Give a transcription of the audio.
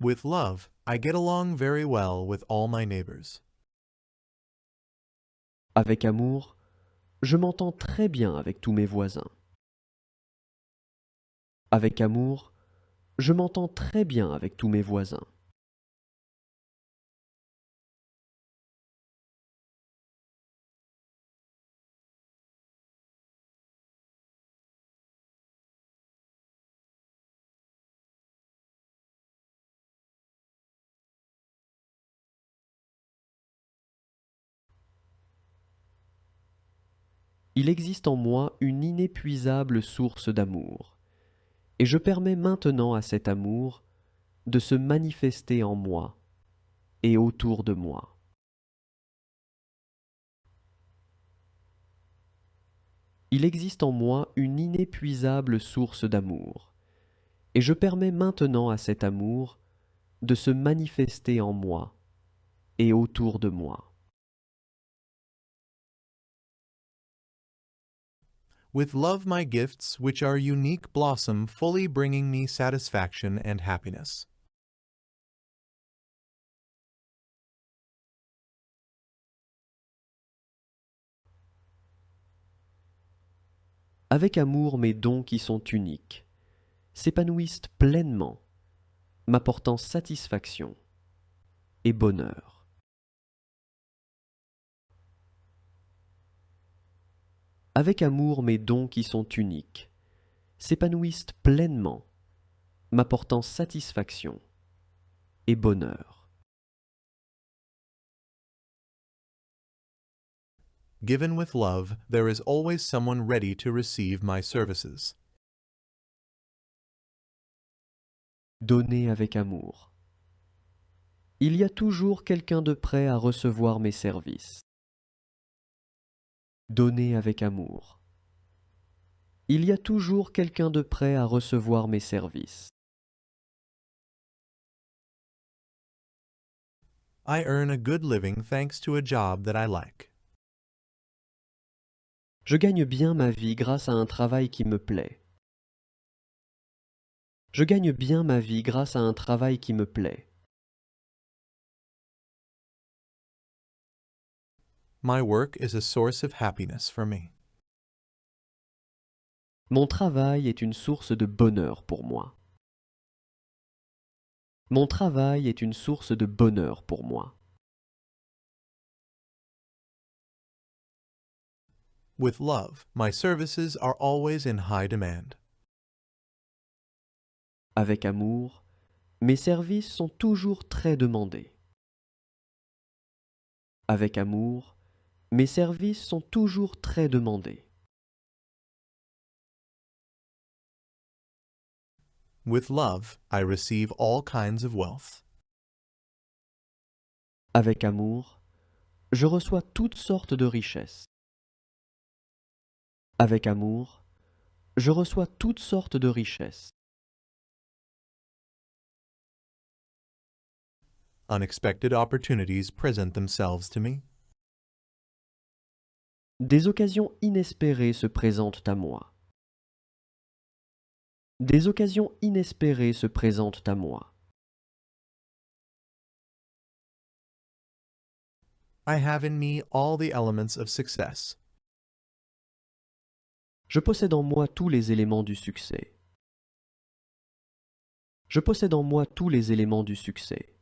With love, I get along very well with all my neighbors. Avec amour, je m'entends très bien avec tous mes voisins. Avec amour, je m'entends très bien avec tous mes voisins. Il existe en moi une inépuisable source d'amour, et je permets maintenant à cet amour de se manifester en moi et autour de moi. Il existe en moi une inépuisable source d'amour, et je permets maintenant à cet amour de se manifester en moi et autour de moi. With love my gifts, which are unique blossom, fully bringing me satisfaction and happiness. Avec amour mes dons qui sont uniques s'épanouissent pleinement, m'apportant satisfaction et bonheur. Avec amour mes dons qui sont uniques s'épanouissent pleinement, m'apportant satisfaction et bonheur. Given with love, there is always someone ready to receive my services. Donner avec amour. Il y a toujours quelqu'un de prêt à recevoir mes services. Donner avec amour. Il y a toujours quelqu'un de prêt à recevoir mes services. I earn a good living thanks to a job that I like. Je gagne bien ma vie grâce à un travail qui me plaît. Je gagne bien ma vie grâce à un travail qui me plaît. My work is a source of happiness for me. Mon travail est une source de bonheur pour moi. Mon travail est une source de bonheur pour moi. With love, my services are always in high demand. Avec amour, mes services sont toujours très demandés. Avec amour, mes services sont toujours très demandés. With love, I receive all kinds of wealth. Avec amour, je reçois toutes sortes de richesses. Avec amour, je reçois toutes sortes de richesses. Unexpected opportunities present themselves to me. Des occasions inespérées se présentent à moi. Des occasions inespérées se présentent à moi. I have in me all the elements of success. Je possède en moi tous les éléments du succès. Je possède en moi tous les éléments du succès.